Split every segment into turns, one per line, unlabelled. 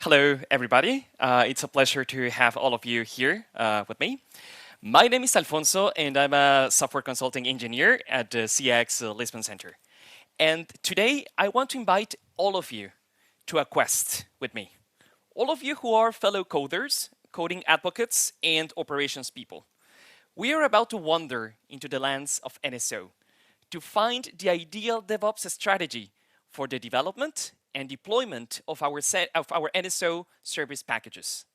Hello, everybody. It's a pleasure to have all of you here with me. My name is Alfonso, and I'm a software consulting engineer at the CX Lisbon Center. And today, I want to invite all of you to a quest with me. All of you who are fellow coders, coding advocates, and operations people. We are about to wander into the lands of NSO to find the ideal DevOps strategy for the development and deployment of our NSO service packages.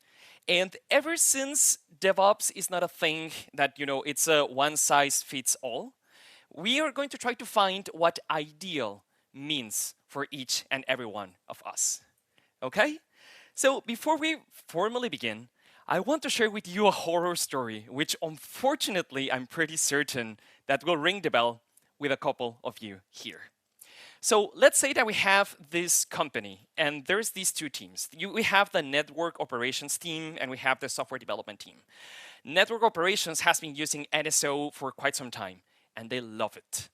And ever since DevOps is not a thing that, it's a one size fits all, we are going to try to find what ideal means for each and every one of us. Okay? So before we formally begin, I want to share with you a horror story, which unfortunately I'm pretty certain that will ring the bell with a couple of you here. So let's say that we have this company, and there's these two teams. We have the network operations team, and we have the software development team. Network operations has been using NSO for quite some time, and they love it.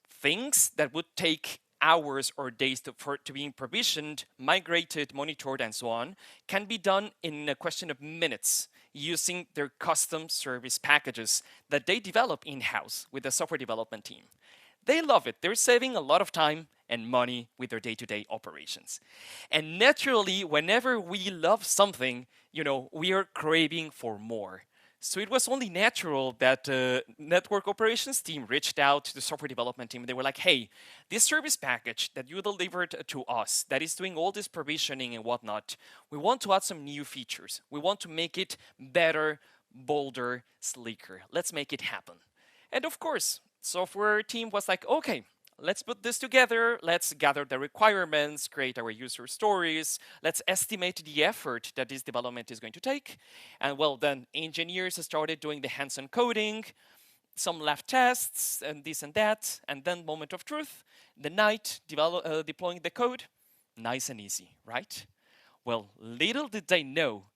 Things that would take hours or days to being provisioned, migrated, monitored, and so on, can be done in a question of minutes using their custom service packages that they develop in-house with the software development team. They love it. They're saving a lot of time and money with their day-to-day operations. And naturally, whenever we love something, we are craving for more. So it was only natural that the network operations team reached out to the software development team. They were like, hey, this service package that you delivered to us that is doing all this provisioning and whatnot, we want to add some new features. We want to make it better, bolder, sleeker. Let's make it happen. And of course, software team was like, okay, let's put this together. Let's gather the requirements, create our user stories. Let's estimate the effort that this development is going to take. And well, then engineers started doing the hands-on coding, some lab tests, and this and that. And then moment of truth, the night deploying the code, nice and easy, right? Well, little did they know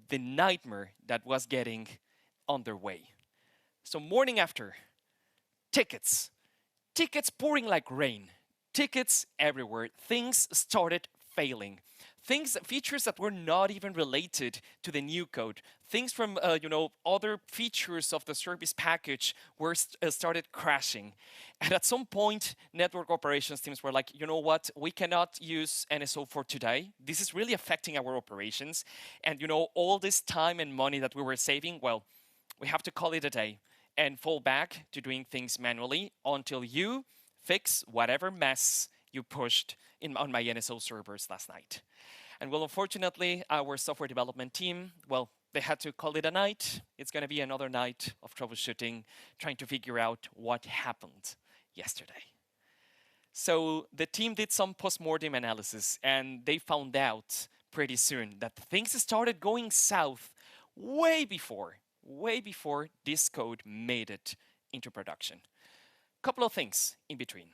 the nightmare that was getting underway. So morning after, tickets pouring like rain, tickets everywhere. Things started failing. Features that were not even related to the new code. Things from other features of the service package were started crashing. And at some point, network operations teams were like, you know what? We cannot use NSO for today. This is really affecting our operations. And all this time and money that we were saving, well, we have to call it a day and fall back to doing things manually until you fix whatever mess you pushed on my NSO servers last night. And well, unfortunately, our software development team, well, they had to call it a night. It's going to be another night of troubleshooting, trying to figure out what happened yesterday. So the team did some post-mortem analysis, and they found out pretty soon that things started going south way before this code made it into production. Couple of things in between.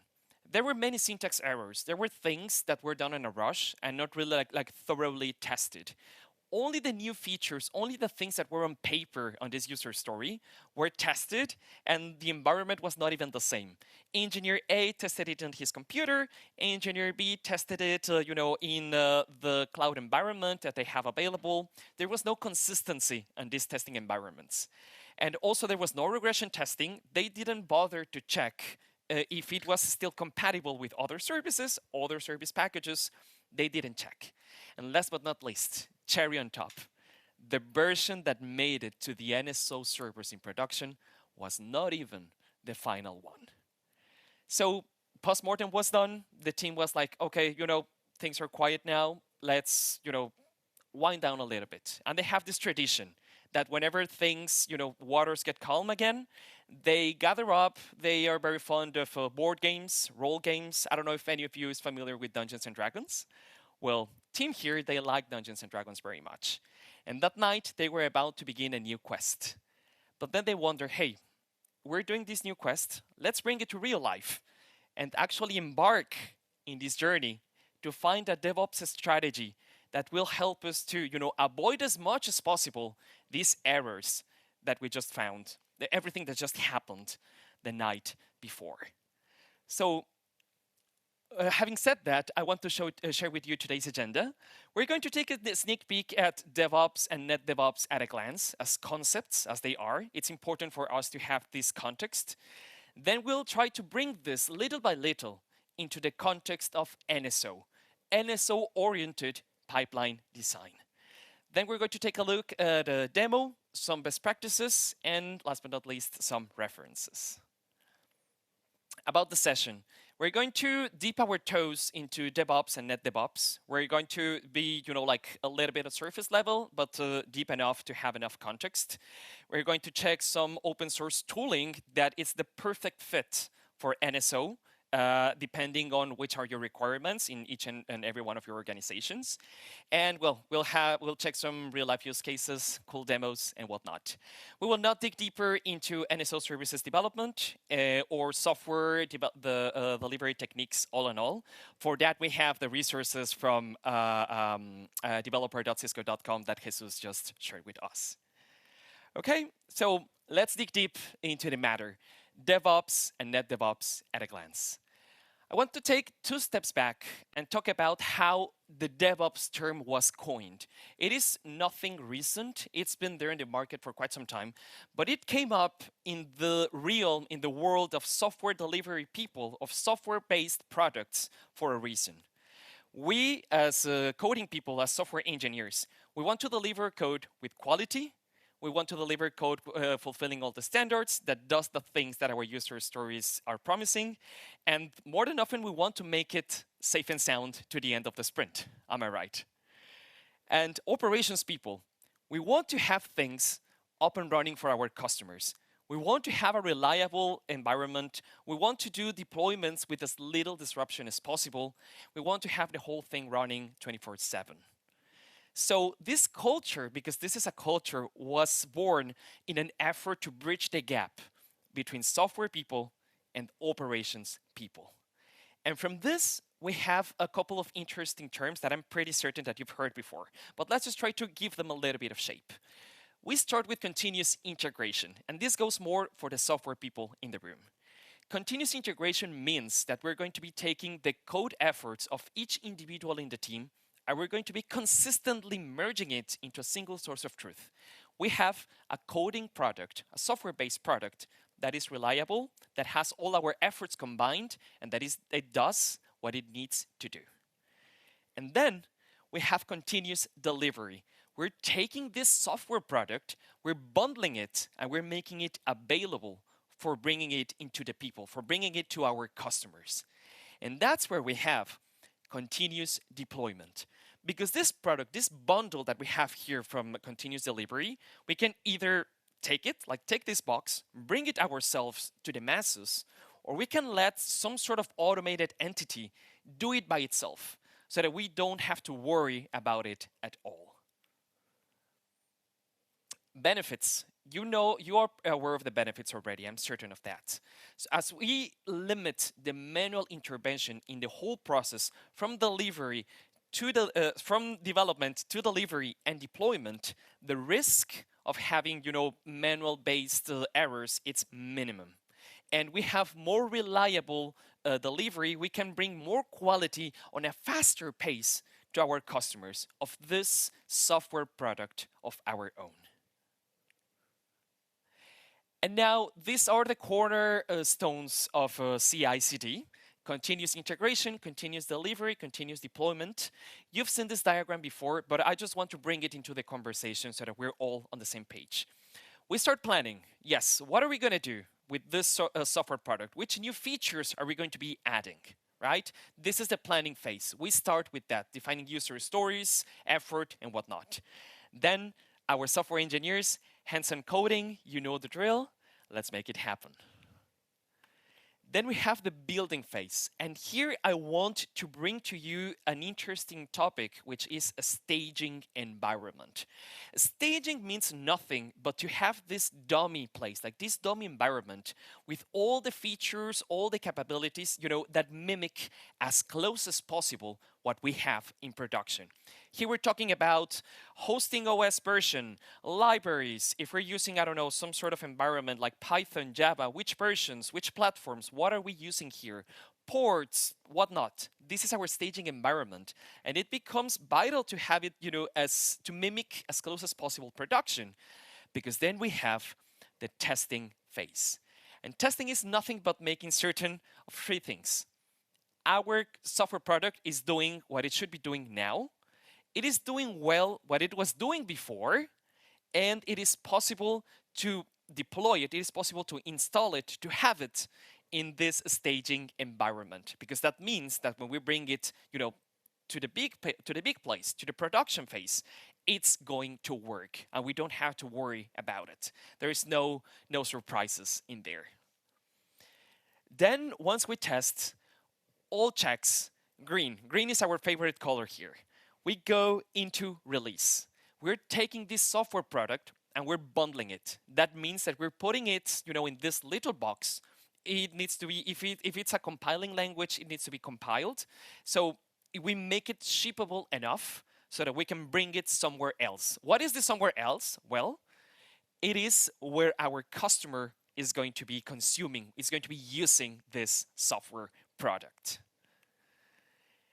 There were many syntax errors. There were things that were done in a rush and not really like thoroughly tested. Only the new features, only the things that were on paper on this user story were tested, and the environment was not even the same. Engineer A tested it on his computer. Engineer B tested it, in the cloud environment that they have available. There was no consistency in these testing environments. And also there was no regression testing. They didn't bother to check if it was still compatible with other services, other service packages. They didn't check. And last but not least, cherry on top, the version that made it to the NSO servers in production was not even the final one. So postmortem was done. The team was like, okay, things are quiet now. Let's, wind down a little bit. And they have this tradition that whenever things, waters get calm again, they gather up. They are very fond of board games, role games. I don't know if any of you is familiar with Dungeons and Dragons. Well, team here, they like Dungeons and Dragons very much. And that night, they were about to begin a new quest. But then they wonder, hey, we're doing this new quest. Let's bring it to real life and actually embark in this journey to find a DevOps strategy that will help us to, avoid as much as possible these errors that we just found, everything that just happened the night before. So having said that, I want to share with you today's agenda. We're going to take a sneak peek at DevOps and NetDevOps at a glance as concepts as they are. It's important for us to have this context. Then we'll try to bring this little by little into the context of NSO, NSO-oriented pipeline design. Then we're going to take a look at a demo, some best practices, and last but not least, some references. About the session, we're going to dip our toes into DevOps and NetDevOps. We're going to be, like a little bit of surface level, but deep enough to have enough context. We're going to check some open source tooling that is the perfect fit for NSO, depending on which are your requirements in each and every one of your organizations. And we'll check some real life use cases, cool demos, and whatnot. We will not dig deeper into NSO services development or software delivery techniques all in all. For that, we have the resources from developer.cisco.com that Jesus just shared with us. Okay, so let's dig deep into the matter. DevOps and NetDevOps at a glance. I want to take 2 steps back and talk about how the DevOps term was coined. It is nothing recent. It's been there in the market for quite some time, but it came up in the world of software delivery people, of software-based products for a reason. We, as coding people, as software engineers, we want to deliver code with quality. We want to deliver code fulfilling all the standards that does the things that our user stories are promising. And more than often, we want to make it safe and sound to the end of the sprint. Am I right? And operations people, we want to have things up and running for our customers. We want to have a reliable environment. We want to do deployments with as little disruption as possible. We want to have the whole thing running 24/7. So this culture, because this is a culture, was born in an effort to bridge the gap between software people and operations people. And from this, we have a couple of interesting terms that I'm pretty certain that you've heard before. But let's just try to give them a little bit of shape. We start with continuous integration, and this goes more for the software people in the room. Continuous integration means that we're going to be taking the code efforts of each individual in the team, and we're going to be consistently merging it into a single source of truth. We have a coding product, a software-based product that is reliable, that has all our efforts combined, and it does what it needs to do. And then we have continuous delivery. We're taking this software product, we're bundling it, and we're making it available for bringing it into the people, for bringing it to our customers. And that's where we have continuous deployment. Because this product, this bundle that we have here from continuous delivery, we can either take it, like take this box, bring it ourselves to the masses, or we can let some sort of automated entity do it by itself so that we don't have to worry about it at all. Benefits. You are aware of the benefits already, I'm certain of that. So as we limit the manual intervention in the whole process from delivery to from development to delivery and deployment, the risk of having manual-based errors it's minimum. And we have more reliable delivery. We can bring more quality on a faster pace to our customers of this software product of our own. And now, these are the cornerstones of CI/CD. Continuous integration, continuous delivery, continuous deployment. You've seen this diagram before, but I just want to bring it into the conversation so that we're all on the same page. We start planning. Yes, what are we going to do with this software product? Which new features are we going to be adding? Right? This is the planning phase. We start with that, defining user stories, effort, and whatnot. Then our software engineers, hands-on coding, you know the drill. Let's make it happen. Then we have the building phase. And here I want to bring to you an interesting topic, which is a staging environment. Staging means nothing but to have this dummy place, like this dummy environment with all the features, all the capabilities, that mimic as close as possible what we have in production. Here we're talking about hosting OS version, libraries. If we're using, some sort of environment like Python, Java, which versions, which platforms, what are we using here? ports, whatnot. This is our staging environment, and it becomes vital to have it, as to mimic as close as possible production, because then we have the testing phase. And testing is nothing but making certain of three things. Our software product is doing what it should be doing now. It is doing well what it was doing before, and it is possible to deploy it. It is possible to install it, to have it in this staging environment, because that means that when we bring it, to the big place, to the production phase, it's going to work, and we don't have to worry about it. There is no surprises in there. Then once we test, all checks green. Green is our favorite color here. We go into release. We're taking this software product and we're bundling it. That means that we're putting it, in this little box. It needs to be, if it's a compiling language, it needs to be compiled. So we make it shippable enough so that we can bring it somewhere else. What is this somewhere else? Well, it is where our customer is going to be consuming, is going to be using this software product.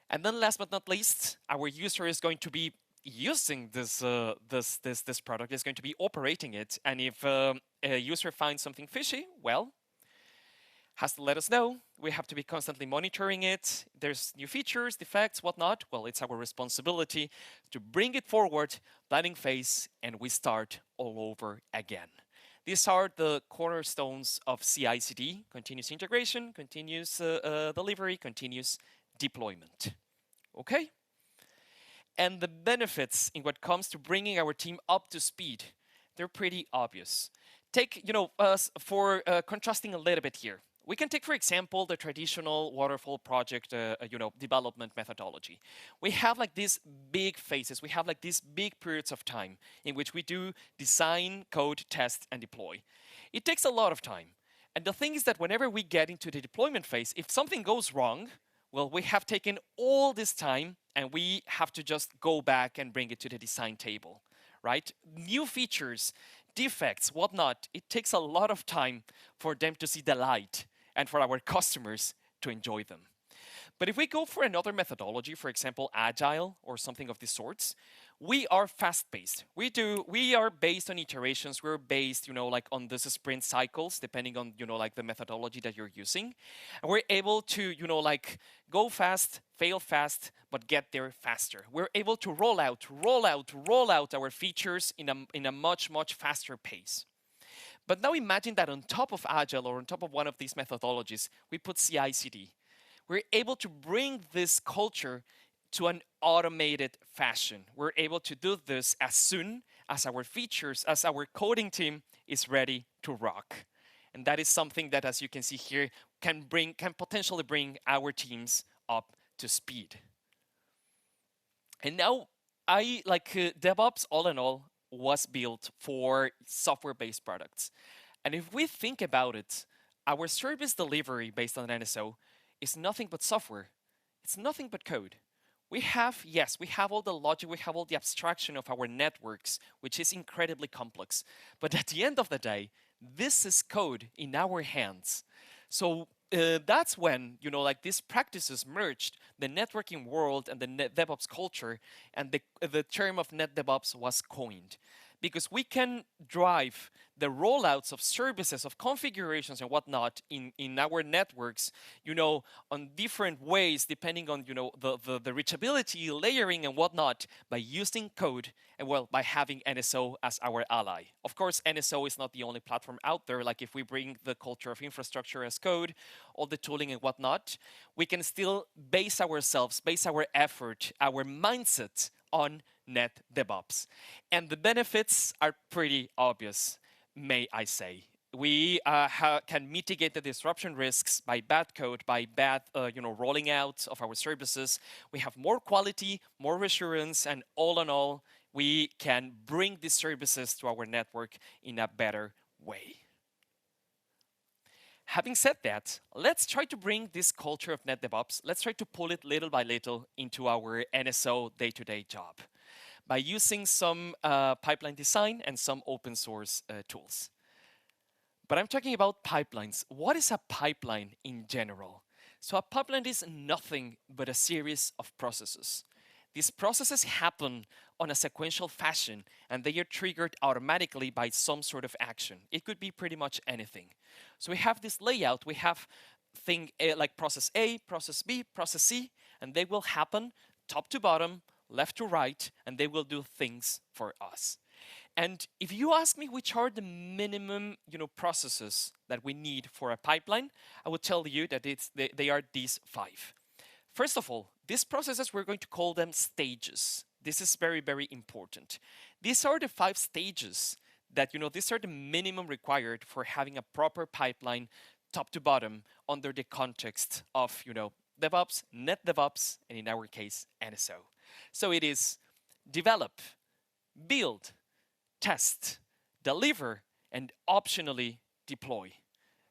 And then last but not least, our user is going to be using this product, is going to be operating it. And if a user finds something fishy, well, has to let us know. We have to be constantly monitoring it. There's new features, defects, whatnot. Well, it's our responsibility to bring it forward, planning phase, and we start all over again. These are the cornerstones of CI/CD: continuous integration, continuous delivery, continuous deployment. Okay? And the benefits in what comes to bringing our team up to speed, they're pretty obvious. Take, for contrasting a little bit here, we can take, for example, the traditional waterfall project, development methodology. We have like these big phases. We have like these big periods of time in which we do design, code, test, and deploy. It takes a lot of time. And the thing is that whenever we get into the deployment phase, if something goes wrong, well, we have taken all this time and we have to just go back and bring it to the design table, right? New features, defects, whatnot, it takes a lot of time for them to see the light and for our customers to enjoy them. But if we go for another methodology, for example, Agile or something of these sorts, we are fast-paced. We are based on iterations. We're based, like on this sprint cycles, depending on, like the methodology that you're using. And we're able to, go fast, fail fast, but get there faster. We're able to roll out our features in a much, much faster pace. But now imagine that on top of Agile or on top of one of these methodologies, we put CI/CD. We're able to bring this culture to an automated fashion. We're able to do this as soon as our features, as our coding team is ready to rock. And that is something that, as you can see here, can potentially bring our teams up to speed. And now, DevOps, all in all, was built for software-based products. And if we think about it, our service delivery based on NSO is nothing but software. It's nothing but code. We have all the logic, we have all the abstraction of our networks, which is incredibly complex. But at the end of the day, this is code in our hands. So that's when, these practices merged, the networking world and the DevOps culture, and the term of NetDevOps was coined. Because we can drive the rollouts of services, of configurations and whatnot in our networks, on different ways, depending on, the reachability, layering and whatnot, by using code and, by having NSO as our ally. Of course, NSO is not the only platform out there. Like if we bring the culture of infrastructure as code, all the tooling and whatnot, we can still base our effort, our mindset on NetDevOps. And the benefits are pretty obvious, may I say. We can mitigate the disruption risks by bad code, by bad rolling out of our services. We have more quality, more assurance, and all in all, we can bring these services to our network in a better way. Having said that, let's try to bring this culture of NetDevOps, let's try to pull it little by little into our NSO day-to-day job by using some pipeline design and some open source tools. But I'm talking about pipelines. What is a pipeline in general? So a pipeline is nothing but a series of processes. These processes happen on a sequential fashion and they are triggered automatically by some sort of action. It could be pretty much anything. So we have this layout, we have thing A, like process A, process B, process C, and they will happen top to bottom, left to right, and they will do things for us. And if you ask me which are the minimum, processes that we need for a pipeline, I will tell you that they are these 5. First of all, these processes, we're going to call them stages. This is very, very important. These are the 5 stages that, these are the minimum required for having a proper pipeline top to bottom under the context of, DevOps, net DevOps, and in our case, NSO. So it is develop, build, test, deliver, and optionally deploy.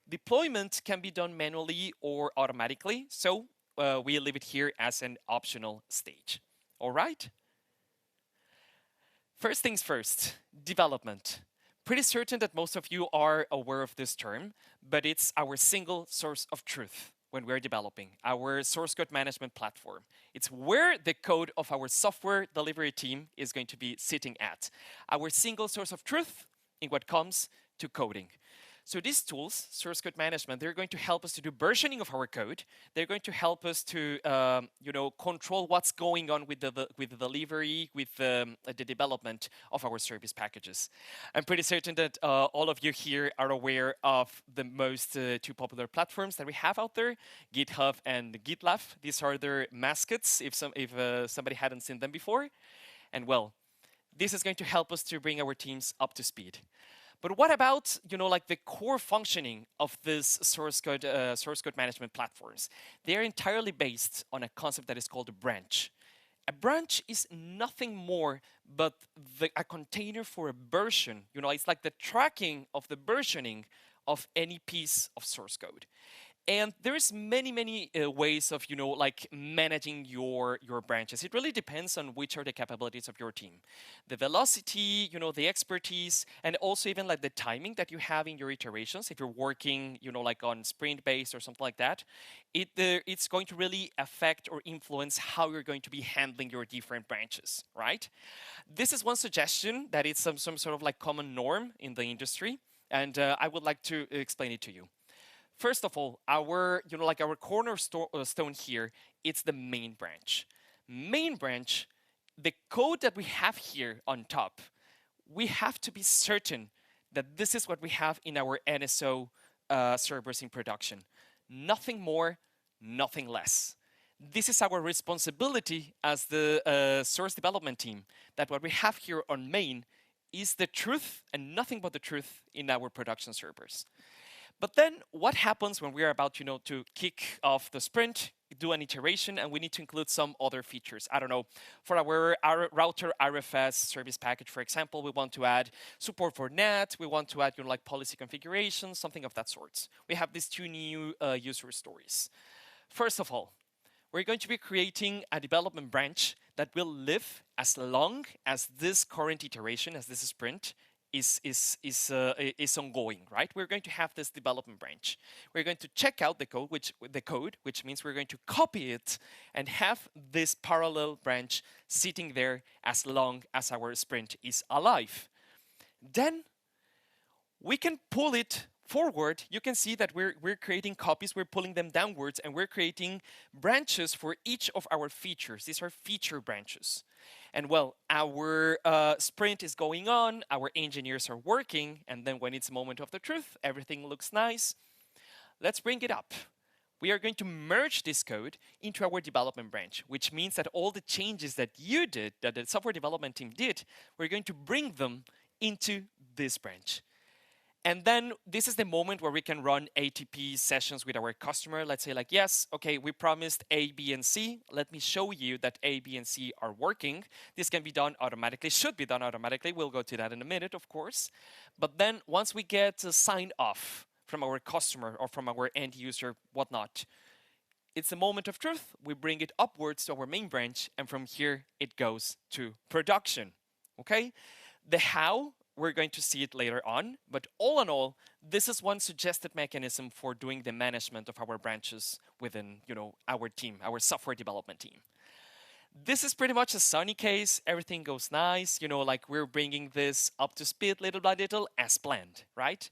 Deployment can be done manually or automatically, so we leave it here as an optional stage. All right? First things first, development. Pretty certain that most of you are aware of this term, but it's our single source of truth when we're developing, our source code management platform. It's where the code of our software delivery team is going to be sitting at. Our single source of truth in what comes to coding. So these tools, source code management, they're going to help us to do versioning of our code. They're going to help us to, control what's going on with the delivery, with the development of our service packages. I'm pretty certain that all of you here are aware of the most 2 popular platforms that we have out there, GitHub and GitLab. These are their mascots, if somebody hadn't seen them before. And well, this is going to help us to bring our teams up to speed. But what about, the core functioning of this source code management platforms? They're entirely based on a concept that is called a branch. A branch is nothing more but a container for a version. It's like the tracking of the versioning of any piece of source code. And there's many ways of managing your branches. It really depends on which are the capabilities of your team, the velocity, the expertise, and also even like the timing that you have in your iterations. If you're working, on sprint based or something like that, it's going to really affect or influence how you're going to be handling your different branches, right? This is one suggestion that it's some sort of common norm in the industry, and I would like to explain it to you. First of all, our cornerstone here, it's the main branch. Main branch, the code that we have here on top, we have to be certain that this is what we have in our NSO servers in production. Nothing more, nothing less. This is our responsibility as the source development team, that what we have here on main is the truth and nothing but the truth in our production servers. But then what happens when we are about to kick off the sprint, do an iteration, and we need to include some other features? I don't know, for our router RFS service package, for example, we want to add support for NAT, we want to add policy configuration, something of that sort. We have these 2 new user stories. First of all, we're going to be creating a development branch that will live as long as this current iteration, as this sprint, is ongoing, right? We're going to have this development branch. We're going to check out the code, which means we're going to copy it and have this parallel branch sitting there as long as our sprint is alive. Then we can pull it forward. You can see that we're creating copies, we're pulling them downwards, and we're creating branches for each of our features. These are feature branches. And well, our sprint is going on, our engineers are working, and then when it's a moment of the truth, everything looks nice. Let's bring it up. We are going to merge this code into our development branch, which means that all the changes that you did, that the software development team did, we're going to bring them into this branch. And then this is the moment where we can run ATP sessions with our customer. Let's say yes, okay, we promised A, B, and C. Let me show you that A, B, and C are working. This can be done automatically, should be done automatically. We'll go to that in a minute, of course. But then once we get signed off from our customer or from our end user, whatnot, it's a moment of truth. We bring it upwards to our main branch, and from here it goes to production. Okay? The how we're going to see it later on. But all in all, this is one suggested mechanism for doing the management of our branches within, our team, our software development team. This is pretty much a sunny case. Everything goes nice. Like we're bringing this up to speed little by little as planned, right?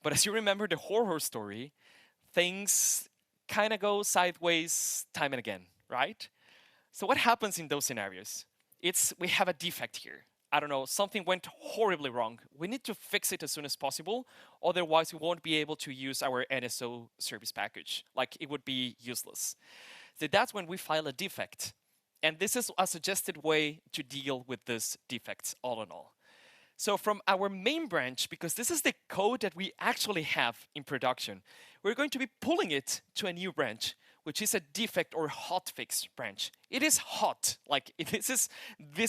But as you remember the horror story, things kind of go sideways time and again, right? So what happens in those scenarios? We have a defect here. I don't know, something went horribly wrong. We need to fix it as soon as possible, otherwise we won't be able to use our NSO service package. Like it would be useless. So that's when we file a defect. And this is a suggested way to deal with these defects all in all. So from our main branch, because this is the code that we actually have in production, we're going to be pulling it to a new branch, which is a defect or hotfix branch. It is hot. Like this is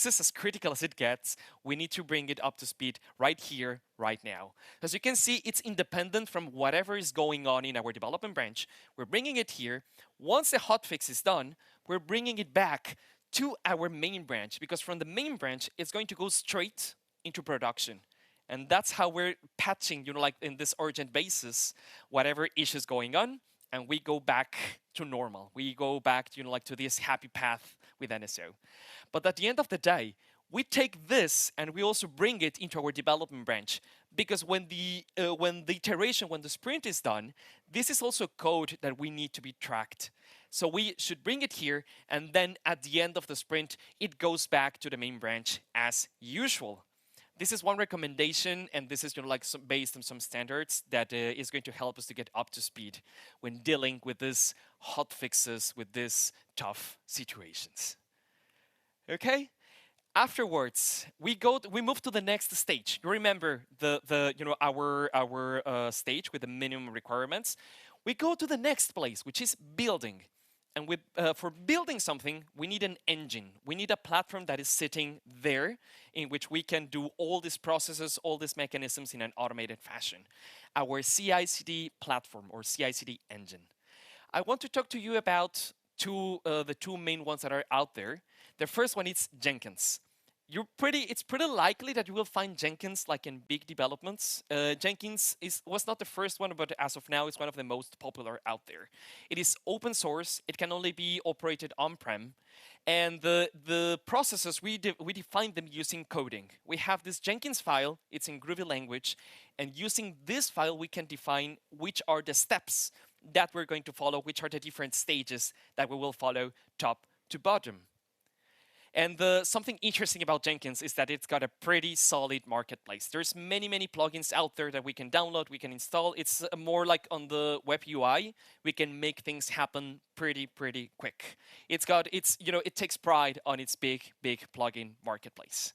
as critical as it gets. We need to bring it up to speed right here, right now. As you can see, it's independent from whatever is going on in our development branch. We're bringing it here. Once the hotfix is done, we're bringing it back to our main branch, because from the main branch, it's going to go straight into production. And that's how we're patching, like in this urgent basis, whatever issues going on, and we go back to normal. We go back, to this happy path with NSO. But at the end of the day, we take this and we also bring it into our development branch, because when the sprint is done, this is also code that we need to be tracked. So we should bring it here, and then at the end of the sprint, it goes back to the main branch as usual. This is one recommendation, and this is based on some standards that is going to help us to get up to speed when dealing with these hot fixes, with these tough situations. Okay. Afterwards, we move to the next stage. You remember our stage with the minimum requirements. We go to the next place, which is building. And for building something, we need an engine. We need a platform that is sitting there in which we can do all these processes, all these mechanisms in an automated fashion. Our CI/CD platform or CI/CD engine. I want to talk to you about the two main ones that are out there. The first one is Jenkins. It's pretty likely that you will find Jenkins like in big developments. Jenkins was not the first one, but as of now, it's one of the most popular out there. It is open source. It can only be operated on-prem. And the processes, we define them using coding. We have this Jenkins file. It's in Groovy language. And using this file, we can define which are the steps that we're going to follow, which are the different stages that we will follow top to bottom. And something interesting about Jenkins is that it's got a pretty solid marketplace. There's many plugins out there that we can download, we can install. It's more like on the web UI. We can make things happen pretty quick. It takes pride on its big plugin marketplace.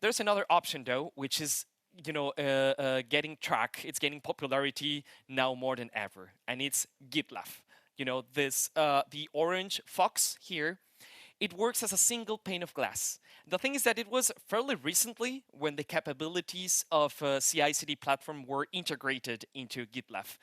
There's another option though, which is getting track. It's gaining popularity now more than ever, and it's GitLab. The orange fox here. It works as a single pane of glass. The thing is that it was fairly recently when the capabilities of CI/CD platform were integrated into GitLab.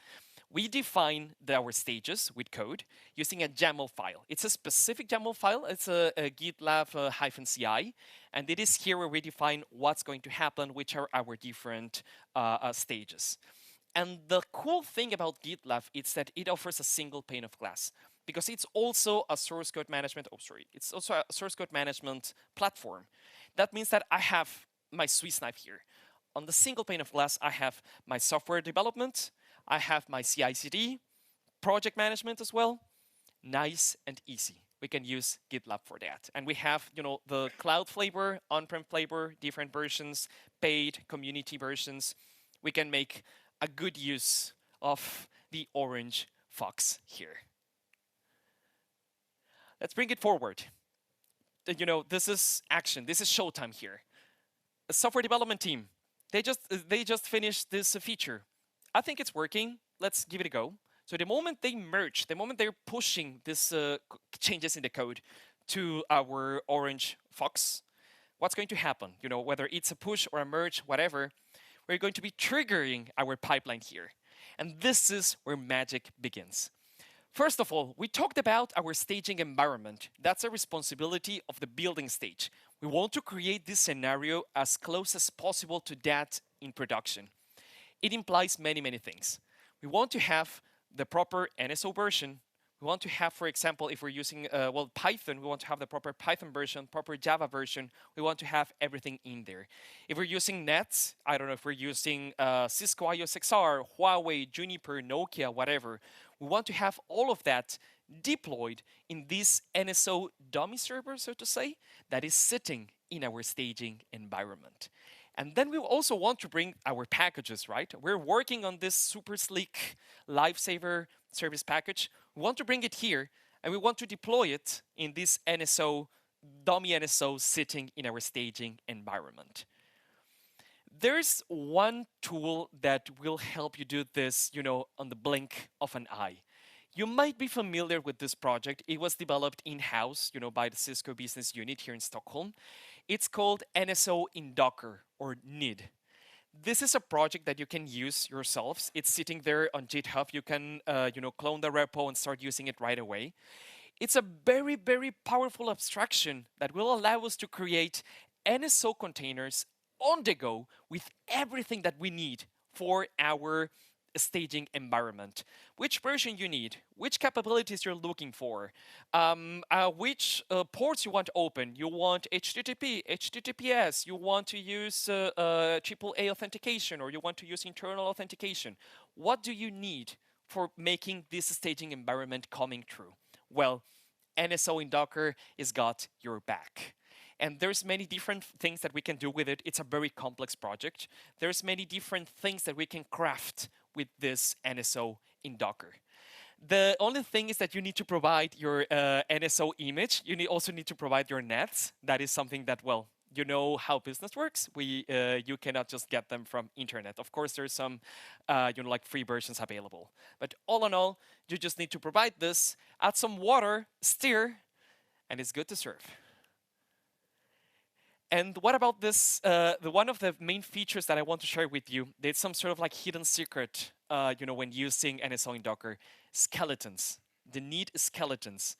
We define our stages with code using a YAML file. It's a specific YAML file. It's a GitLab-CI, and it is here where we define what's going to happen, which are our different stages. And the cool thing about GitLab is that it offers a single pane of glass, because it's also a source code management. It's also a source code management platform. That means that I have my Swiss knife here. On the single pane of glass, I have my software development. I have my CI/CD, project management as well. Nice and easy. We can use GitLab for that. And we have, the cloud flavor, on-prem flavor, different versions, paid, community versions. We can make a good use of the orange fox here. Let's bring it forward. This is action. This is showtime here. A software development team. They just finished this feature. I think it's working. Let's give it a go. So the moment they merge, the moment they're pushing this changes in the code to our orange fox, what's going to happen? Whether it's a push or a merge, whatever, we're going to be triggering our pipeline here. And this is where magic begins. First of all, we talked about our staging environment. That's a responsibility of the building stage. We want to create this scenario as close as possible to that in production. It implies many, many things. We want to have the proper NSO version. We want to have, for example, if we're using Python, we want to have the proper Python version, proper Java version. We want to have everything in there. If we're using Nets, I don't know if we're using Cisco IOSXR, Huawei, Juniper, Nokia, whatever. We want to have all of that deployed in this NSO dummy server, so to say, that is sitting in our staging environment. And then we also want to bring our packages, right? We're working on this super sleek Lifesaver service package. We want to bring it here, and we want to deploy it in this NSO, dummy NSO sitting in our staging environment. There's one tool that will help you do this, on the blink of an eye. You might be familiar with this project. It was developed in-house, by the Cisco business unit here in Stockholm. It's called NSO in Docker, or NID. This is a project that you can use yourselves. It's sitting there on GitHub. You can, clone the repo and start using it right away. It's a very, very powerful abstraction that will allow us to create NSO containers on the go with everything that we need for our staging environment. Which version you need, which capabilities you're looking for, which ports you want to open. You want HTTP, HTTPS, you want to use AAA authentication, or you want to use internal authentication. What do you need for making this staging environment coming true? Well, NSO in Docker is got your back. And there's many different things that we can do with it. It's a very complex project. There's many different things that we can craft with this NSO in Docker. The only thing is that you need to provide your NSO image. You also need to provide your nets. That is something that, well, you know how business works. You cannot just get them from internet. Of course, there's some like free versions available. But all in all, you just need to provide this, add some water, stir, and it's good to serve. And what about this? One of the main features that I want to share with you, there's some sort of like hidden secret, when using NSO in Docker, skeletons. The need skeletons.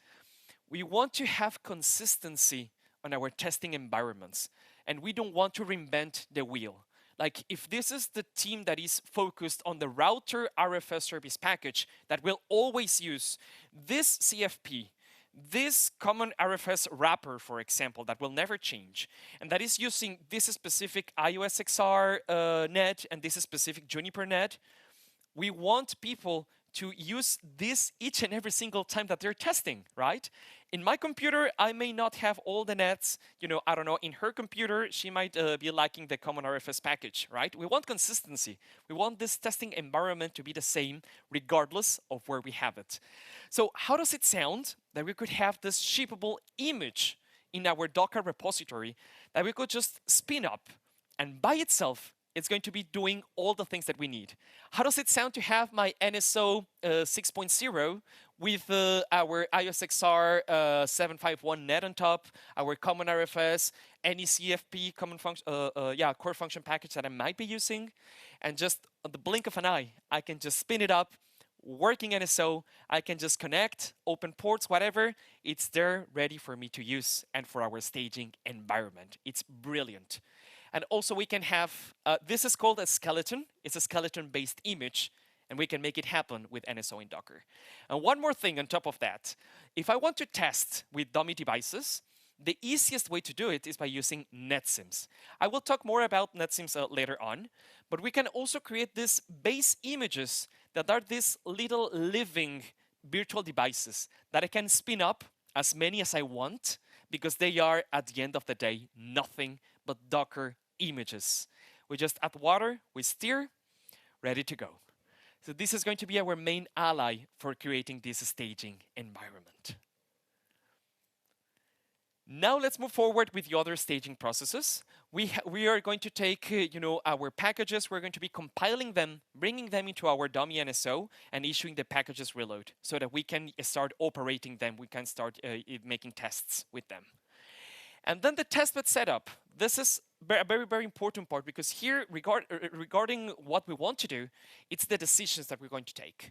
We want to have consistency on our testing environments, and we don't want to reinvent the wheel. Like if this is the team that is focused on the router RFS service package that will always use this CFP, this common RFS wrapper, for example, that will never change, and that is using this specific IOSXR net and this specific Juniper net, we want people to use this each and every single time that they're testing, right? In my computer, I may not have all the nets. I don't know, in her computer, she might be liking the common RFS package, right? We want consistency. We want this testing environment to be the same regardless of where we have it. So how does it sound that we could have this shippable image in our Docker repository that we could just spin up, and by itself, it's going to be doing all the things that we need? How does it sound to have my NSO 6.0 with our IOSXR 751 net on top, our common RFS, any CFP common function, core function package that I might be using, and just on the blink of an eye, I can just spin it up, working NSO, I can just connect, open ports, whatever, it's there ready for me to use and for our staging environment. It's brilliant. And also we can have, this is called a skeleton. It's a skeleton-based image, and we can make it happen with NSO in Docker. And one more thing on top of that, if I want to test with dummy devices, the easiest way to do it is by using Netsims. I will talk more about Netsims later on, but we can also create these base images that are these little living virtual devices that I can spin up as many as I want, because they are, at the end of the day, nothing but Docker images. We just add water, we stir, ready to go. So this is going to be our main ally for creating this staging environment. Now let's move forward with the other staging processes. We are going to take our packages, we're going to be compiling them, bringing them into our dummy NSO, and issuing the packages reload so that we can start operating them, we can start making tests with them. And then the testbed setup. This is a very, very important part, because here, regarding what we want to do, it's the decisions that we're going to take.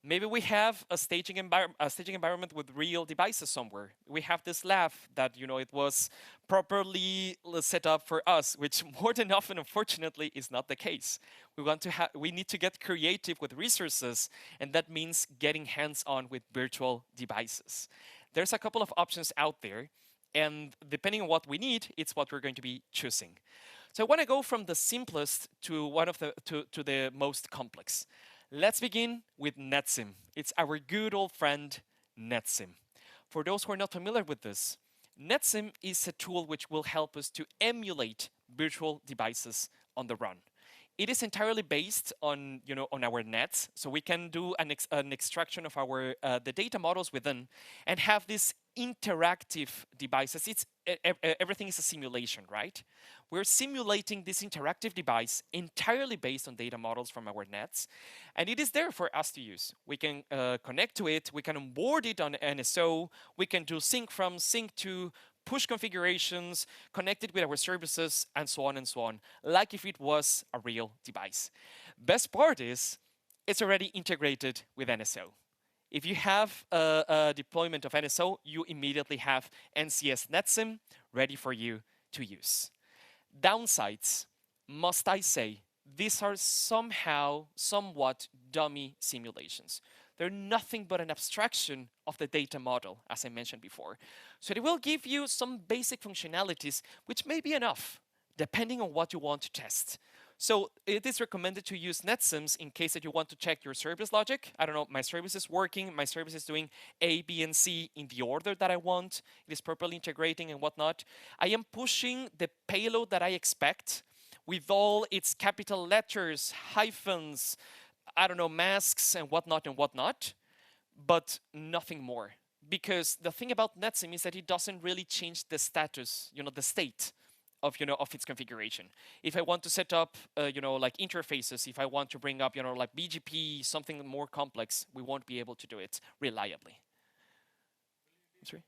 Maybe we have a staging environment with real devices somewhere. We have this lab that it was properly set up for us, which more than often, unfortunately, is not the case. We need to get creative with resources, and that means getting hands-on with virtual devices. There's a couple of options out there, and depending on what we need, it's what we're going to be choosing. So I want to go from the simplest to to the most complex. Let's begin with Netsim. It's our good old friend Netsim. For those who are not familiar with this, Netsim is a tool which will help us to emulate virtual devices on the run. It is entirely based on on our nets, so we can do an extraction of our the data models within, and have these interactive devices. Everything is a simulation, right? We're simulating this interactive device entirely based on data models from our nets, and it is there for us to use. We can connect to it, we can onboard it on NSO, we can do sync from, sync to, push configurations, connect it with our services, and so on, like if it was a real device. Best part is, it's already integrated with NSO. If you have a deployment of NSO, you immediately have NCS Netsim ready for you to use. Downsides, must I say, these are somehow somewhat dummy simulations. They're nothing but an abstraction of the data model, as I mentioned before. So they will give you some basic functionalities, which may be enough, depending on what you want to test. So it is recommended to use NetSims in case that you want to check your service logic. I don't know, my service is working, my service is doing A, B, and C in the order that I want. It is properly integrating and whatnot. I am pushing the payload that I expect with all its capital letters, hyphens, I don't know, masks and whatnot, but nothing more. Because the thing about Netsim is that it doesn't really change the status, the state of its configuration. If I want to set up like interfaces, if I want to bring up like BGP, something more complex, we won't be able to do it reliably. Sorry?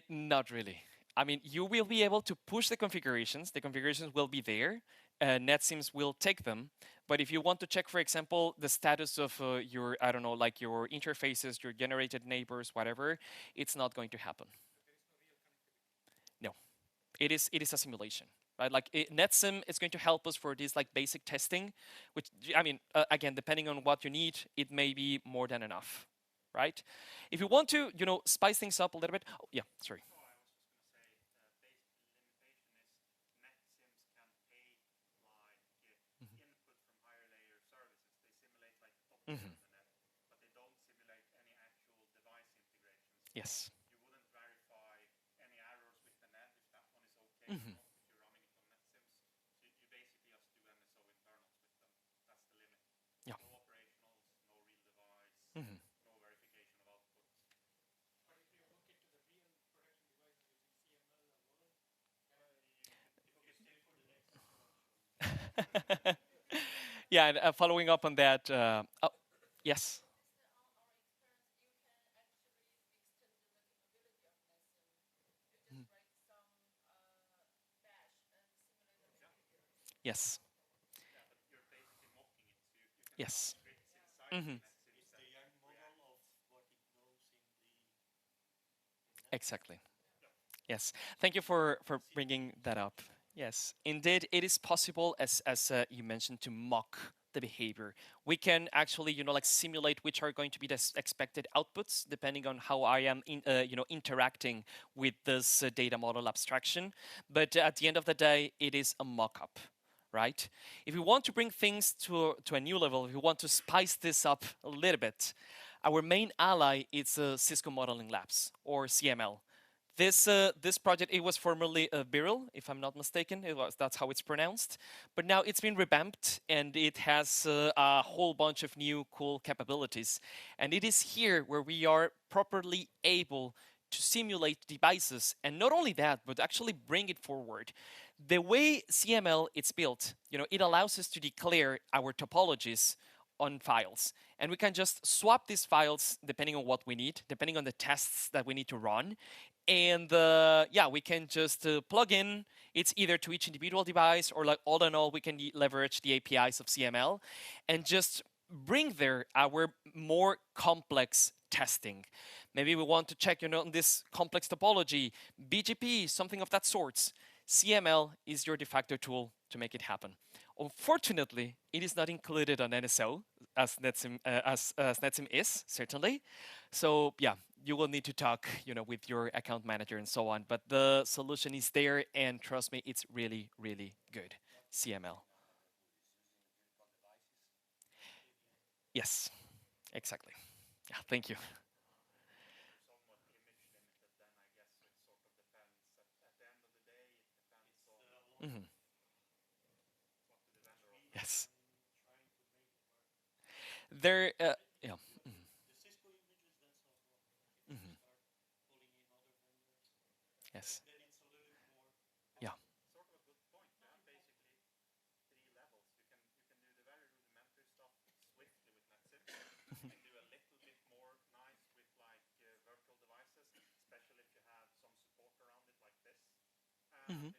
Not really. I mean, you will be able to push the configurations. The configurations will be there. NetSims will take them. But if you want to check, for example, the status of your, I don't know, like your interfaces, your generated neighbors, whatever, it's not going to happen. No, it is a simulation. Right? Like NetSim is going to help us for this like basic testing, which I mean, again, depending on what you need, it may be more than enough, right? If you want to, spice things up a little bit. Oh, yeah, sorry. Mhm. Yes. Mhm. Yeah. Mhm. Yeah, and following up on that, oh, yes. Yes. Yes. Hmm. Exactly. Yes. Thank you for bringing that up. Yes, indeed, it is possible, as you mentioned, to mock the behavior. We can actually, like simulate which are going to be the expected outputs depending on how I am, interacting with this data model abstraction. But at the end of the day, it is a mock-up, right? If we want to bring things to a new level, if we want to spice this up a little bit, our main ally is Cisco Modeling Labs, or CML. This project, it was formerly Biril, if I'm not mistaken. That's how it's pronounced. But now it's been revamped and it has a whole bunch of new cool capabilities. And it is here where we are properly able to simulate devices, and not only that, but actually bring it forward. The way CML is built, it allows us to declare our topologies on files. And we can just swap these files depending on what we need, depending on the tests that we need to run. And yeah, we can just plug in. It's either to each individual device or like all in all, we can leverage the APIs of CML and just bring there our more complex testing. Maybe we want to check, this complex topology, BGP, something of that sorts. CML is your de facto tool to make it happen. Unfortunately, it is not included on NSO as Netsim is, certainly. So yeah, you will need to talk, with your account manager and so on. But the solution is there, and trust me, it's really, really good. CML. Yes, exactly. Yeah, thank you. Mhm. Yes. There, yeah. Mhm. Yes. Yeah. Mhm.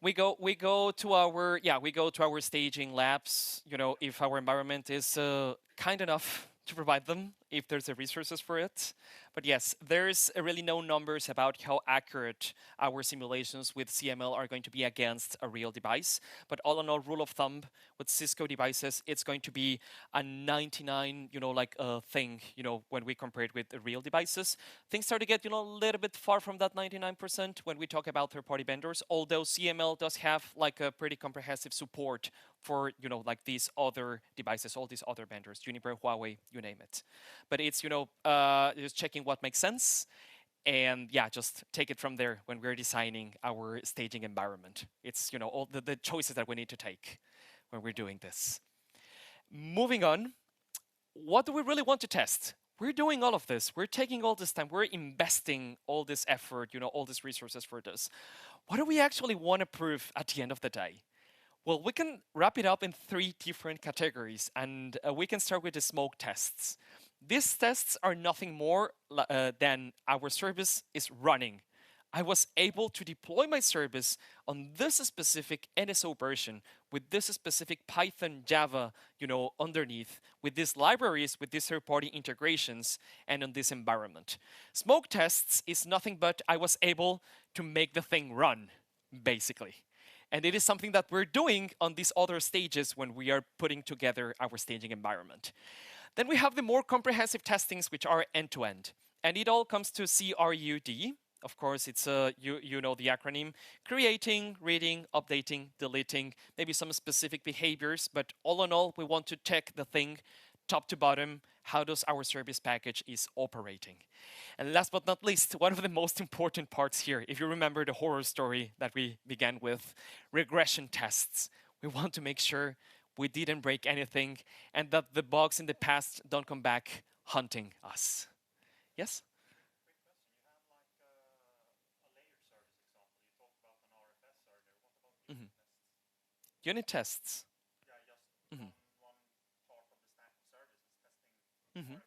We go to our staging labs, if our environment is kind enough to provide them, if there's the resources for it. But yes, there's really no numbers about how accurate our simulations with CML are going to be against a real device. But all in all, rule of thumb with Cisco devices, it's going to be a 99, thing, when we compare it with the real devices. Things start to get, a little bit far from that 99% when we talk about third-party vendors, although CML does have like a pretty comprehensive support for, like these other devices, all these other vendors, Juniper, Huawei, you name it. But it's, just checking what makes sense. And yeah, just take it from there when we're designing our staging environment. It's, all the choices that we need to take when we're doing this. Moving on, what do we really want to test? We're doing all of this. We're taking all this time. We're investing all this effort, all these resources for this. What do we actually want to prove at the end of the day? Well, we can wrap it up in three different categories, and we can start with the smoke tests. These tests are nothing more than our service is running. I was able to deploy my service on this specific NSO version with this specific Python, Java, underneath, with these libraries, with these third-party integrations, and on this environment. Smoke tests is nothing but I was able to make the thing run, basically. And it is something that we're doing on these other stages when we are putting together our staging environment. Then we have the more comprehensive testings, which are end-to-end. And it all comes to CRUD. Of course, it's you know the acronym: creating, reading, updating, deleting, maybe some specific behaviors. But all in all, we want to check the thing top to bottom. How does our service package is operating? And last but not least, one of the most important parts here, if you remember the horror story that we began with, regression tests. We want to make sure we didn't break anything and that the bugs in the past don't come back hunting us. Yes? Mhm. Unit tests. Mhm. Mhm.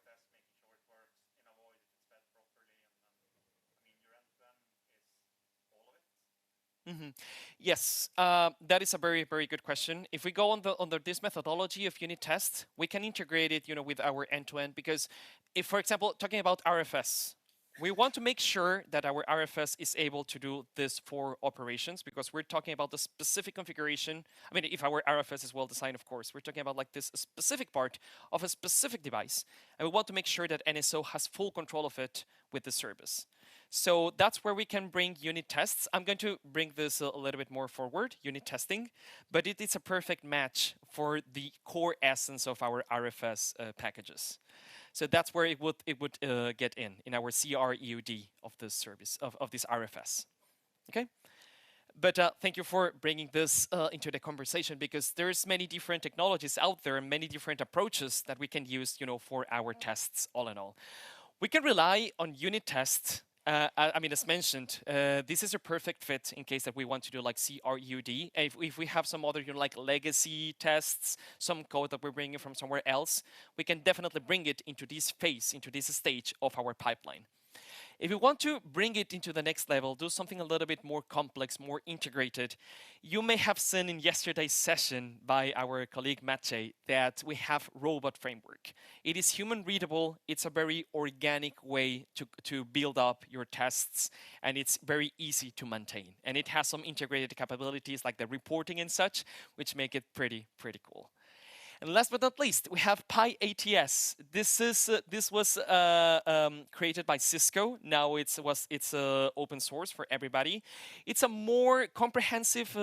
Mhm. Yes, that is a very, very good question. If we go under this methodology of unit test, we can integrate it, with our end-to-end. Because if, for example, talking about RFS, we want to make sure that our RFS is able to do this for operations, because we're talking about the specific configuration. I mean, if our RFS is well designed, of course, we're talking about like this specific part of a specific device, and we want to make sure that NSO has full control of it with the service. So that's where we can bring unit tests. I'm going to bring this a little bit more forward, unit testing, but it is a perfect match for the core essence of our RFS packages. So that's where it would get in our CRUD of this service of this RFS. Okay. But thank you for bringing this into the conversation, because there's many different technologies out there, many different approaches that we can use, for our tests. All in all, we can rely on unit tests I mean, as mentioned, this is a perfect fit in case that we want to do like CRUD. If we have some other, like legacy tests, some code that we're bringing from somewhere else, we can definitely bring it into this phase, into this stage of our pipeline. If you want to bring it into the next level, do something a little bit more complex, more integrated, you may have seen in yesterday's session by our colleague Maciej that we have robot framework. It is human readable. It's a very organic way to build up your tests, and it's very easy to maintain. And it has some integrated capabilities like the reporting and such, which make it pretty cool. And last but not least, we have PyATS. This was created by Cisco. Now it's open source for everybody. It's a more comprehensive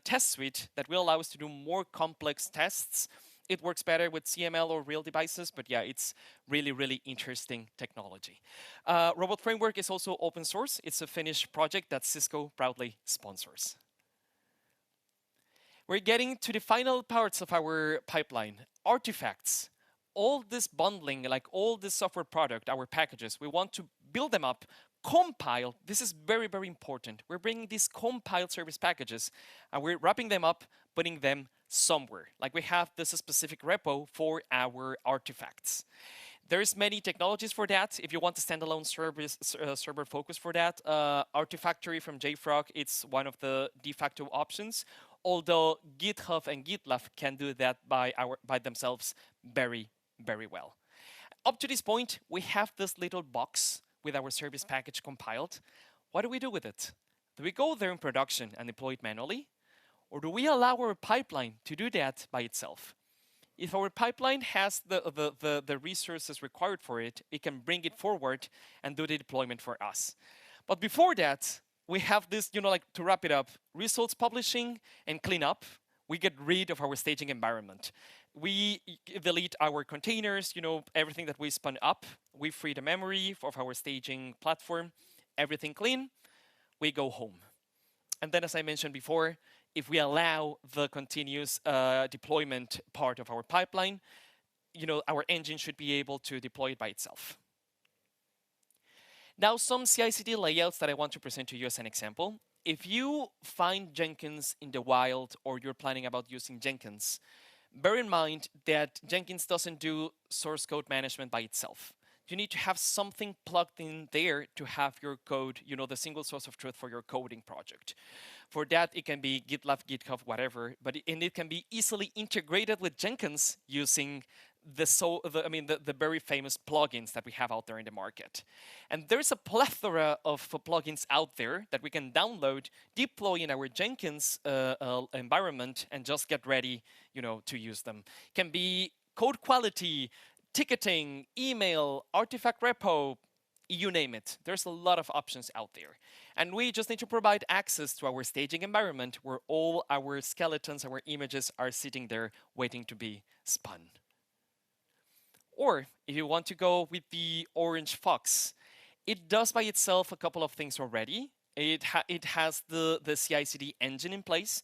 test suite that will allow us to do more complex tests. It works better with CML or real devices, but yeah, it's really interesting technology. Robot Framework is also open source. It's a Finnish project that Cisco proudly sponsors. We're getting to the final parts of our pipeline. Artifacts. All this bundling, like all this software product, our packages, we want to build them up, compile. This is very important. We're bringing these compiled service packages, and we're wrapping them up, putting them somewhere. Like we have this specific repo for our artifacts. There's many technologies for that. If you want a standalone server focus for that, Artifactory from JFrog, it's one of the de facto options. Although GitHub and GitLab can do that by themselves very well. Up to this point, we have this little box with our service package compiled. What do we do with it? Do we go there in production and deploy it manually? Or do we allow our pipeline to do that by itself? If our pipeline has the resources required for it, it can bring it forward and do the deployment for us. But before that, we have this, like to wrap it up, results publishing and cleanup. We get rid of our staging environment. We delete our containers, everything that we spun up. We free the memory of our staging platform. Everything clean. We go home. And then, as I mentioned before, if we allow the continuous deployment part of our pipeline, our engine should be able to deploy it by itself. Now, some CI/CD layouts that I want to present to you as an example. If you find Jenkins in the wild or you're planning about using Jenkins, bear in mind that Jenkins doesn't do source code management by itself. You need to have something plugged in there to have your code, the single source of truth for your coding project. For that, it can be GitLab, GitHub, whatever, and it can be easily integrated with Jenkins using the very famous plugins that we have out there in the market. And there's a plethora of plugins out there that we can download, deploy in our Jenkins environment, and just get ready, to use them. It can be code quality, ticketing, email, artifact repo, you name it. There's a lot of options out there. And we just need to provide access to our staging environment where all our skeletons, our images are sitting there waiting to be spun. Or if you want to go with the Orange Fox, it does by itself a couple of things already. It has the CI/CD engine in place.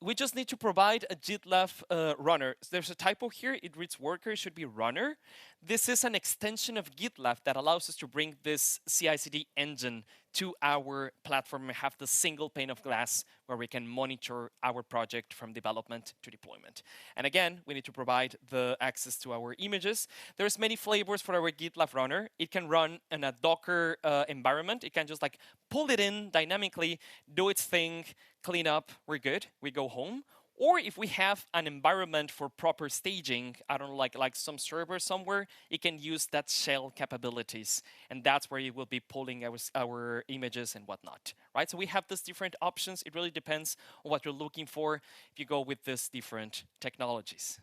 We just need to provide a GitLab runner. There's a typo here. It reads worker. It should be runner. This is an extension of GitLab that allows us to bring this CI/CD engine to our platform and have the single pane of glass where we can monitor our project from development to deployment. And again, we need to provide the access to our images. There's many flavors for our GitLab runner. It can run in a Docker environment. It can just pull it in dynamically, do its thing, clean up, we're good, we go home. Or if we have an environment for proper staging, I don't know, like some server somewhere, it can use that shell capabilities. And that's where it will be pulling our images and whatnot, right? So we have these different options. It really depends on what you're looking for if you go with these different technologies.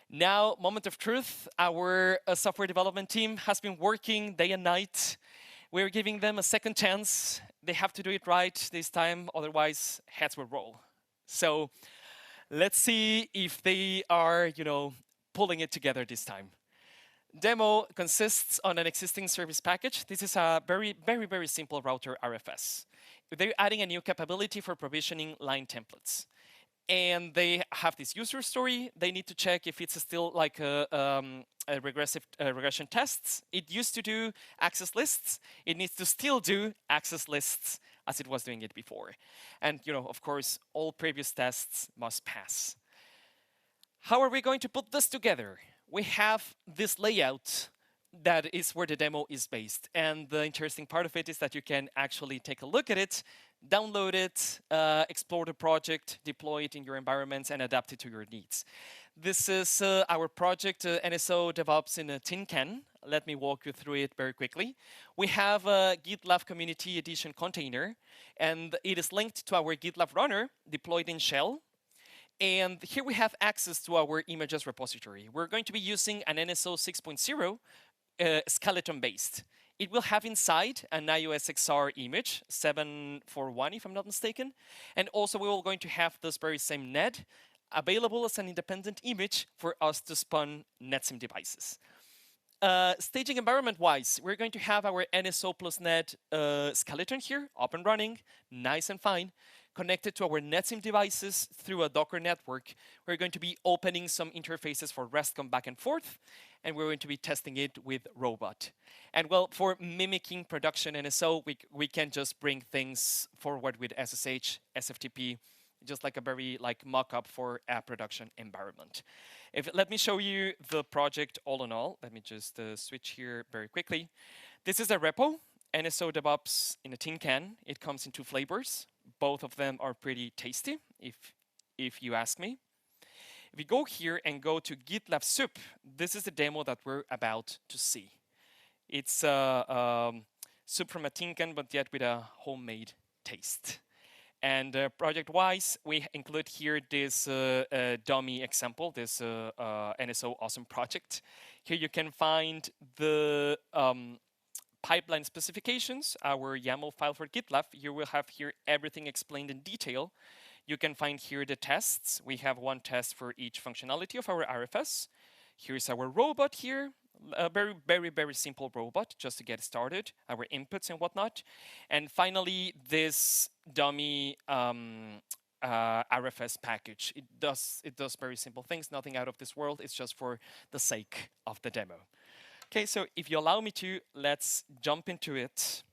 Now, moment of truth. Our software development team has been working day and night. We're giving them a second chance. They have to do it right this time, otherwise heads will roll. So let's see if they are, pulling it together this time. Demo consists on an existing service package. This is a very simple router RFS. They're adding a new capability for provisioning line templates. and they have this user story. They need to check if it's still like a regressive regression tests. It used to do access lists. It needs to still do access lists as it was doing it before. And of course, all previous tests must pass. How are we going to put this together? We have this layout that is where the demo is based. And the interesting part of it is that you can actually take a look at it, download it, explore the project, deploy it in your environments, and adapt it to your needs. This is our project, NSO DevOps in a tin can. Let me walk you through it very quickly. We have a GitLab Community Edition container, and it is linked to our GitLab runner deployed in Shell. And here we have access to our images repository. We're going to be using an NSO 6.0 skeleton-based. It will have inside an iOS XR image, 741 if I'm not mistaken. And also we are going to have this very same NED available as an independent image for us to spawn Netsim devices. Staging environment-wise, we're going to have our NSO plus NED skeleton here, up and running, nice and fine, connected to our Netsim devices through a Docker network. We're going to be opening some interfaces for RESTCOM back and forth, and we're going to be testing it with Robot. And well, for mimicking production NSO, we can just bring things forward with SSH, SFTP, just like a very mock-up for a production environment. Let me show you the project all in all. Let me just switch here very quickly. This is a repo, NSO DevOps in a tin can. It comes in two flavors. Both of them are pretty tasty, if you ask me. If we go here and go to GitLab Soup, this is the demo that we're about to see. It's soup from a tin can, but yet with a homemade taste. And project-wise, we include here this dummy example, this NSO awesome project. Here you can find the pipeline specifications, our YAML file for GitLab. You will have here everything explained in detail. You can find here the tests. We have one test for each functionality of our RFS. Here's our robot here. A very, very, very simple robot just to get started, our inputs and whatnot. And finally, this dummy RFS package. It does very simple things, nothing out of this world. It's just for the sake of the demo. Okay, so if you allow me to, let's jump into it.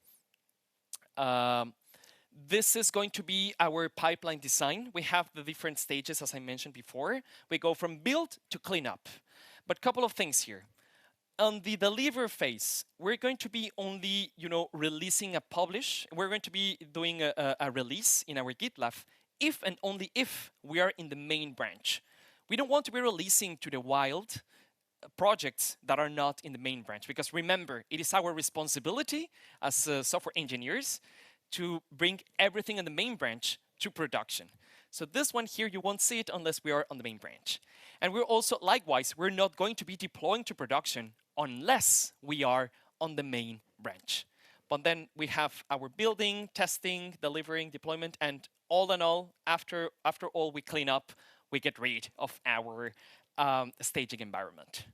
This is going to be our pipeline design. We have the different stages, as I mentioned before. We go from build to cleanup. But a couple of things here. On the deliver phase, we're going to be only, releasing a publish. We're going to be doing a release in our GitLab if and only if we are in the main branch. We don't want to be releasing to the wild projects that are not in the main branch, because remember, it is our responsibility as software engineers to bring everything in the main branch to production. So this one here, you won't see it unless we are on the main branch. And we're also, likewise, we're not going to be deploying to production unless we are on the main branch. But then we have our building, testing, delivering, deployment, and all in all, after all we clean up, we get rid of our staging environment.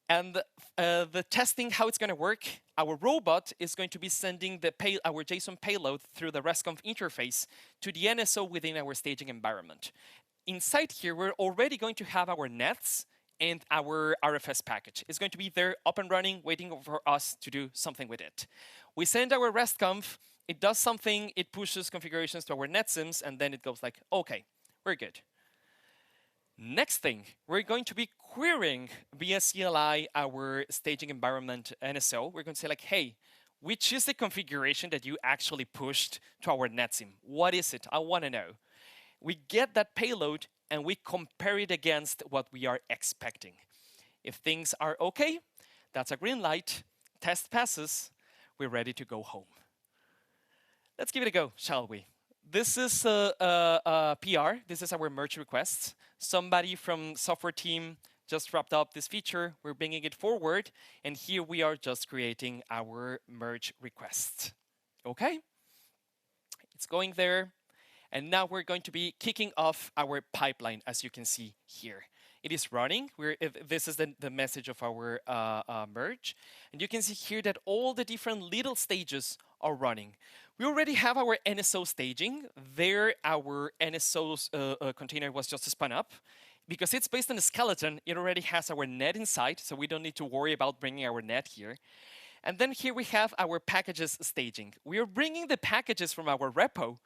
And the testing, how it's going to work, our robot is going to be sending our JSON payload through the RESTConf interface to the NSO within our staging environment. Inside here, we're already going to have our nets and our RFS package. It's going to be there, up and running, waiting for us to do something with it. We send our RESTconf, it does something, it pushes configurations to our Netsims, and then it goes like, okay, we're good. Next thing, we're going to be querying via CLI our staging environment NSO. We're going to say like, hey, which is the configuration that you actually pushed to our Netsim? What is it? I want to know. We get that payload and we compare it against what we are expecting. If things are okay, that's a green light, test passes, we're ready to go home. Let's give it a go, shall we? This is a PR. This is our merge request. Somebody from software team just wrapped up this feature. We're bringing it forward. And here we are just creating our merge request. OK? It's going there. And now we're going to be kicking off our pipeline, as you can see here. It is running. This is the message of our merge. And you can see here that all the different little stages are running. We already have our NSO staging. There, our NSO container was just spun up. Because it's based on a skeleton, it already has our net inside, so we don't need to worry about bringing our net here. And then here we have our packages staging. We are bringing the packages from our repo,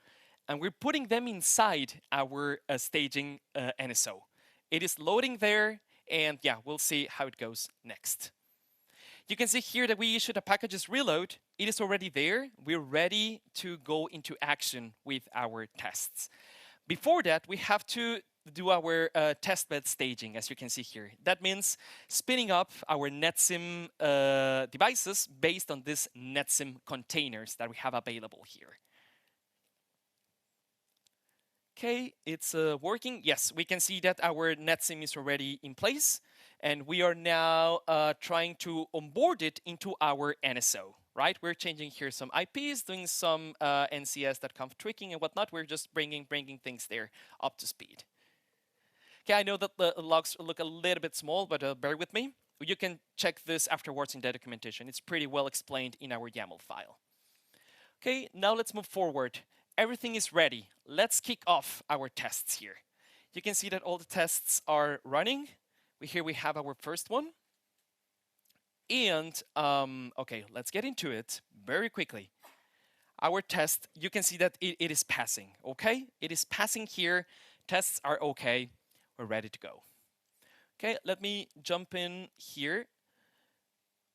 and we're putting them inside our staging NSO. It is loading there, and yeah, we'll see how it goes next. You can see here that we issued a packages reload. It is already there. We're ready to go into action with our tests. Before that, we have to do our testbed staging, as you can see here. That means spinning up our Netsim devices based on these Netsim containers that we have available here. Okay, it's working. Yes, we can see that our Netsim is already in place, and we are now trying to onboard it into our NSO, right? We're changing here some IPs, doing some NCS.conf tweaking and whatnot. We're just bringing things there up to speed. Okay, I know that the logs look a little bit small, but bear with me. You can check this afterwards in the documentation. It's pretty well explained in our YAML file. Okay, now let's move forward. Everything is ready. Let's kick off our tests here. You can see that all the tests are running. Here we have our first one. And, okay, let's get into it very quickly. Our test, you can see that it is passing, okay? It is passing here. Tests are okay. We're ready to go. Okay, let me jump in here.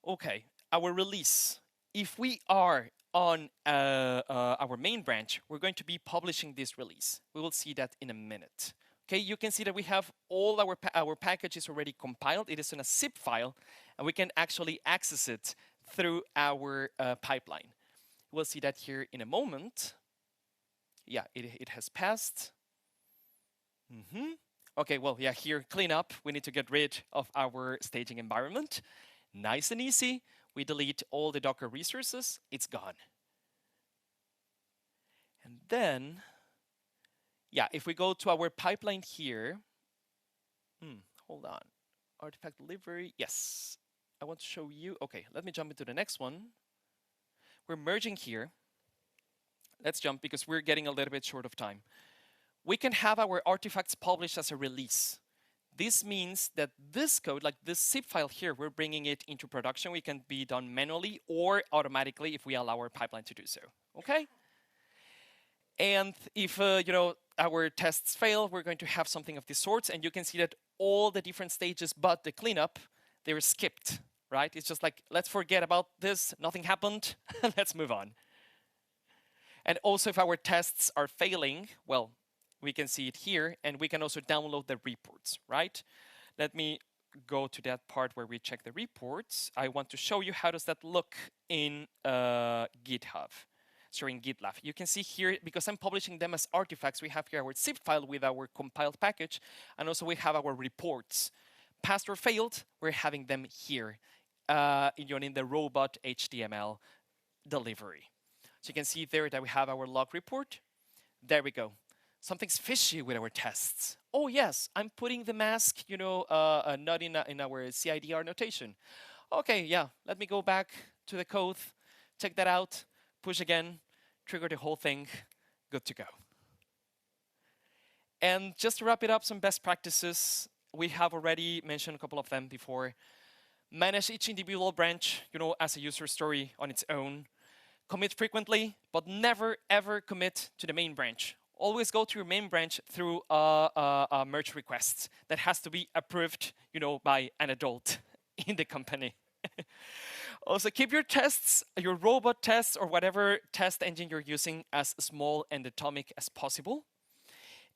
Okay, our release. If we are on our main branch, we're going to be publishing this release. We will see that in a minute. Okay, you can see that we have all our packages already compiled. It is in a zip file, and we can actually access it through our pipeline. We'll see that here in a moment. Yeah, it has passed. Okay, well, yeah, here, clean up. We need to get rid of our staging environment. Nice and easy. We delete all the Docker resources. It's gone. And then, yeah, if we go to our pipeline here, hold on. Artifact delivery, yes. I want to show you. Okay, let me jump into the next one. We're merging here. Let's jump because we're getting a little bit short of time. We can have our artifacts published as a release. This means that this code, like this zip file here, we're bringing it into production. We can be done manually or automatically if we allow our pipeline to do so. Okay? And if our tests fail, we're going to have something of this sort. And you can see that all the different stages, but the cleanup, they were skipped. Right? It's just like, let's forget about this. Nothing happened. Let's move on. And also, if our tests are failing, well, we can see it here, and we can also download the reports, right? Let me go to that part where we check the reports. I want to show you how does that look in GitHub, sorry, in GitLab. You can see here, because I'm publishing them as artifacts, we have here our zip file with our compiled package, and also we have our reports. Passed or failed, we're having them here in the robot HTML delivery. So you can see there that we have our log report. There we go. Something's fishy with our tests. Oh yes, I'm putting the mask, not in our CIDR notation. Okay, yeah, let me go back to the code, check that out, push again, trigger the whole thing, good to go. And just to wrap it up, some best practices. We have already mentioned a couple of them before. Manage each individual branch, as a user story on its own. Commit frequently, but never ever commit to the main branch. Always go to your main branch through a merge request that has to be approved, by an adult in the company. Also, keep your tests, your robot tests, or whatever test engine you're using as small and atomic as possible.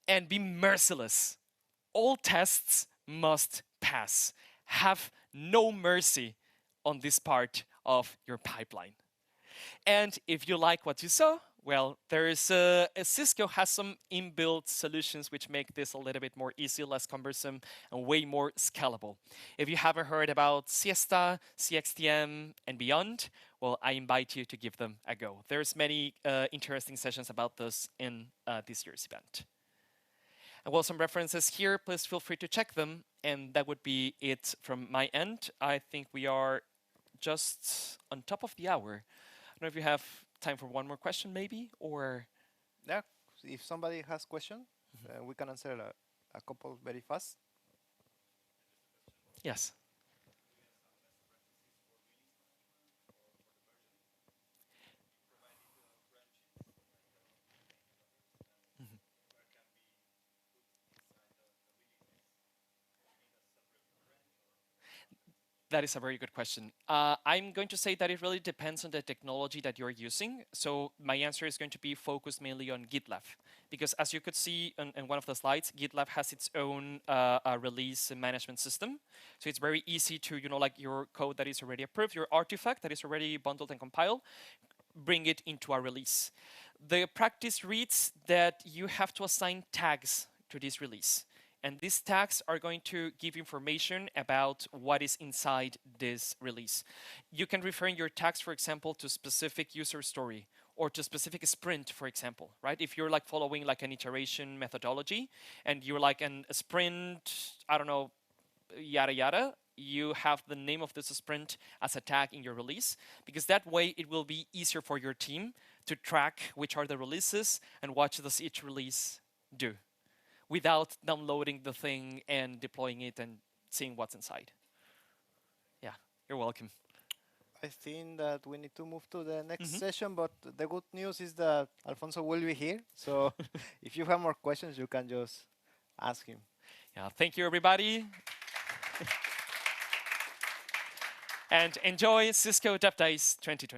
And be merciless. All tests must pass. Have no mercy on this part of your pipeline. And if you like what you saw, well, there's Cisco has some inbuilt solutions which make this a little bit more easy, less cumbersome, and way more scalable. If you haven't heard about Siesta, CXTM, and beyond, well, I invite you to give them a go. There's many interesting sessions about this in this year's event. Well, some references here. Please feel free to check them. And that would be it from my end. I think we are just on top of the hour. I don't know if you have time for one more question, maybe, or
Yeah, if somebody has question, we can answer a couple very fast.
yes. Mhm. That is a very good question. I'm going to say that it really depends on the technology that you're using. So my answer is going to be focused mainly on GitLab, because as you could see in one of the slides, GitLab has its own release management system. So it's very easy to, like your code that is already approved, your artifact that is already bundled and compiled, bring it into a release. The practice reads that you have to assign tags to this release. And these tags are going to give information about what is inside this release. You can refer in your tags, for example, to specific user story or to specific sprint, for example, right? If you're like following like an iteration methodology and you're like a sprint, I don't know, yada yada, you have the name of this sprint as a tag in your release, because that way it will be easier for your team to track which are the releases and what does each release do without downloading the thing and deploying it and seeing what's inside. Yeah, you're welcome.
I think that we need to move to the next
Hmm.
session, but the good news is that Alfonso will be here. So if you have more questions, you can just ask him.
Yeah, thank you everybody, and enjoy Cisco Dev Days 2020.